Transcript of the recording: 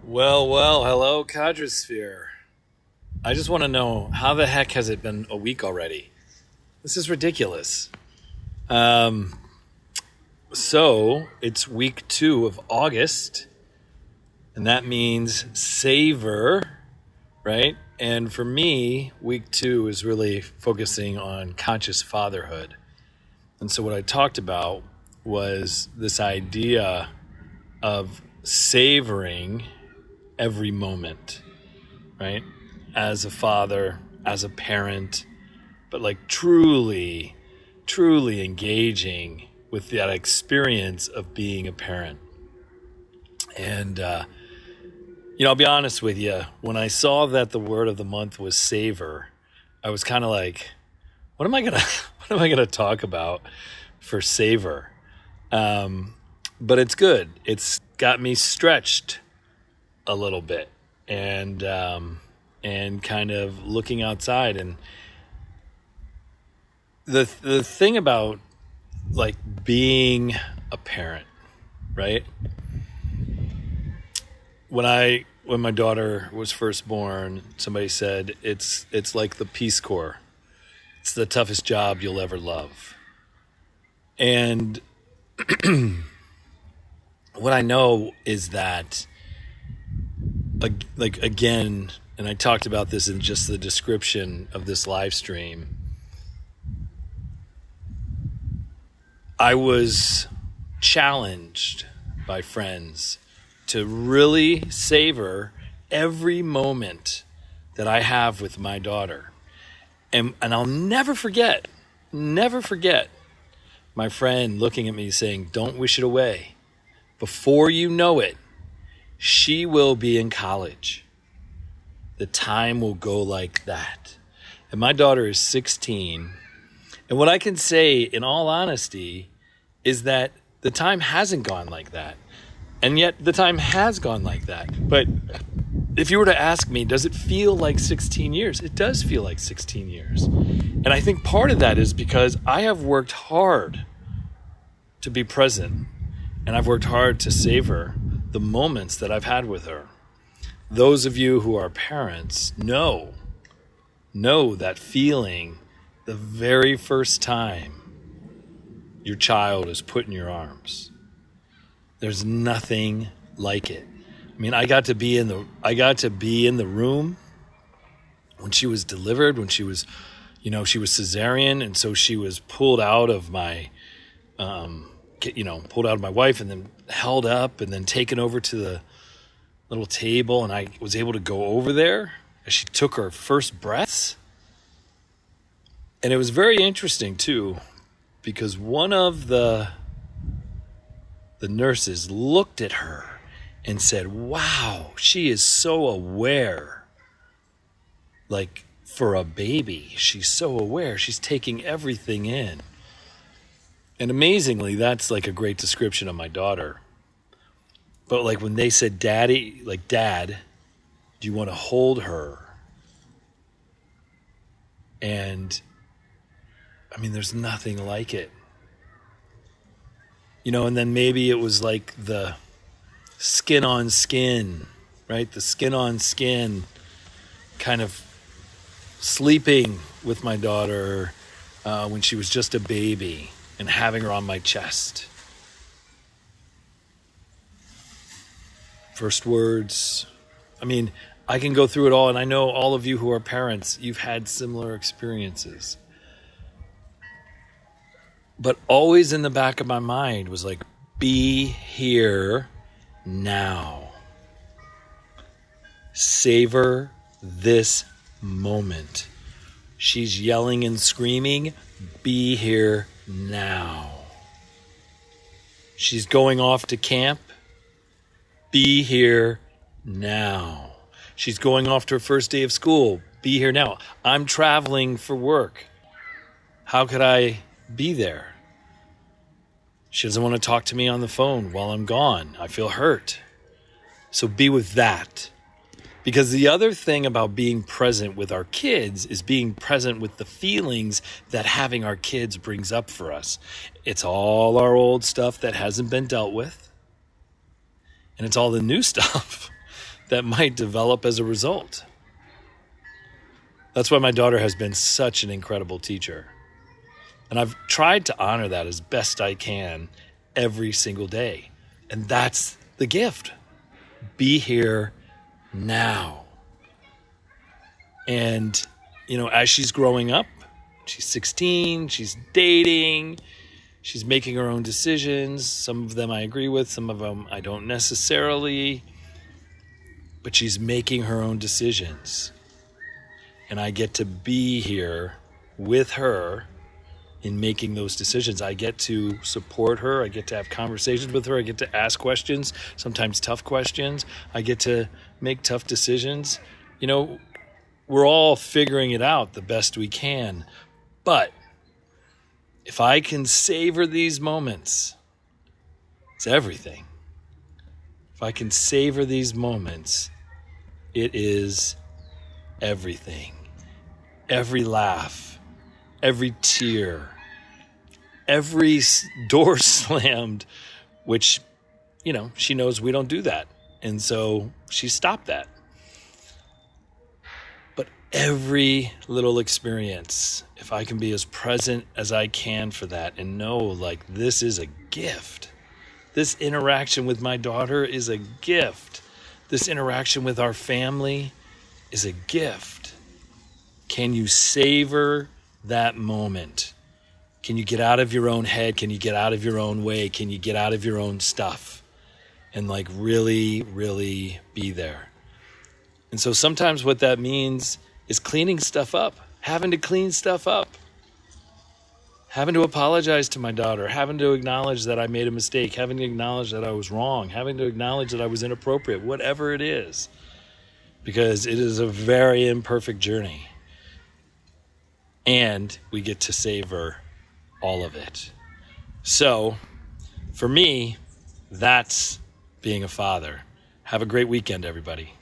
Well, hello, Cadrosphere. I just want to know, how the heck has it been a week already? This is ridiculous. So it's week 2 of August, and that means Savor, right? And for me, week 2 is really focusing on conscious fatherhood. And so what I talked about was this idea of savoring every moment, right? As a father, as a parent, but like truly engaging with that experience of being a parent. And, I'll be honest with you, when I saw that the word of the month was savor, I was kind of like, what am I gonna talk about for savor? But it's good. It's got me stretched a little bit and kind of looking outside. And the thing about like being a parent, right? When my daughter was first born, somebody said it's like the Peace Corps. It's the toughest job you'll ever love. And what I know is that, like again, and I talked about this in just the description of this live stream, I was challenged by friends to really savor every moment that I have with my daughter. And I'll never forget my friend looking at me saying, "Don't wish it away. Before you know it, she will be in college. The time will go like that." And my daughter is 16. And what I can say in all honesty is that the time hasn't gone like that. And yet the time has gone like that. But if you were to ask me, does it feel like 16 years? It does feel like 16 years. And I think part of that is because I have worked hard to be present. And I've worked hard to savor the moments that I've had with her. Those of you who are parents know that feeling the very first time your child is put in your arms. There's nothing like it. I mean, I got to be in the room when she was delivered, when she was cesarean, and so she was pulled out of my wife and then held up and then taken over to the little table, and I was able to go over there as she took her first breaths. And it was very interesting too, because one of the nurses looked at her and said, "Wow, she is so aware. Like, for a baby, she's so aware. She's taking everything in." And amazingly, that's like a great description of my daughter. But like when they said, "Daddy," like, "Dad, do you want to hold her?" And I mean, there's nothing like it. And then maybe it was like the skin on skin, right? The skin on skin kind of sleeping with my daughter when she was just a baby and having her on my chest. First words. I mean, I can go through it all, and I know all of you who are parents, you've had similar experiences. But always in the back of my mind was like, be here now. Savor this moment. She's yelling and screaming, be here now. She's going off to camp, be here now. She's going off to her first day of school, be here now. I'm traveling for work. How could I be there? She doesn't want to talk to me on the phone while I'm gone. I feel hurt. So be with that. Because the other thing about being present with our kids is being present with the feelings that having our kids brings up for us. It's all our old stuff that hasn't been dealt with. And it's all the new stuff that might develop as a result. That's why my daughter has been such an incredible teacher. And I've tried to honor that as best I can every single day. And that's the gift. Be here now. And, as she's growing up, she's 16, she's dating, she's making her own decisions. Some of them I agree with, some of them I don't necessarily. But she's making her own decisions. And I get to be here with her in making those decisions. I get to support her. I get to have conversations with her. I get to ask questions, sometimes tough questions. I get to make tough decisions. We're all figuring it out the best we can. But if I can savor these moments, it's everything. If I can savor these moments, it is everything. Every laugh, every tear, every door slammed, which, she knows we don't do that. And so she stopped that. But every little experience, if I can be as present as I can for that and know this is a gift. This interaction with my daughter is a gift. This interaction with our family is a gift. Can you savor that moment? Can you get out of your own head? Can you get out of your own way? Can you get out of your own stuff? And really, really be there. And so sometimes what that means is cleaning stuff up, having to clean stuff up, having to apologize to my daughter, having to acknowledge that I made a mistake, having to acknowledge that I was wrong, having to acknowledge that I was inappropriate, whatever it is, because it is a very imperfect journey. And we get to savor all of it. So, for me, that's being a father. Have a great weekend, everybody.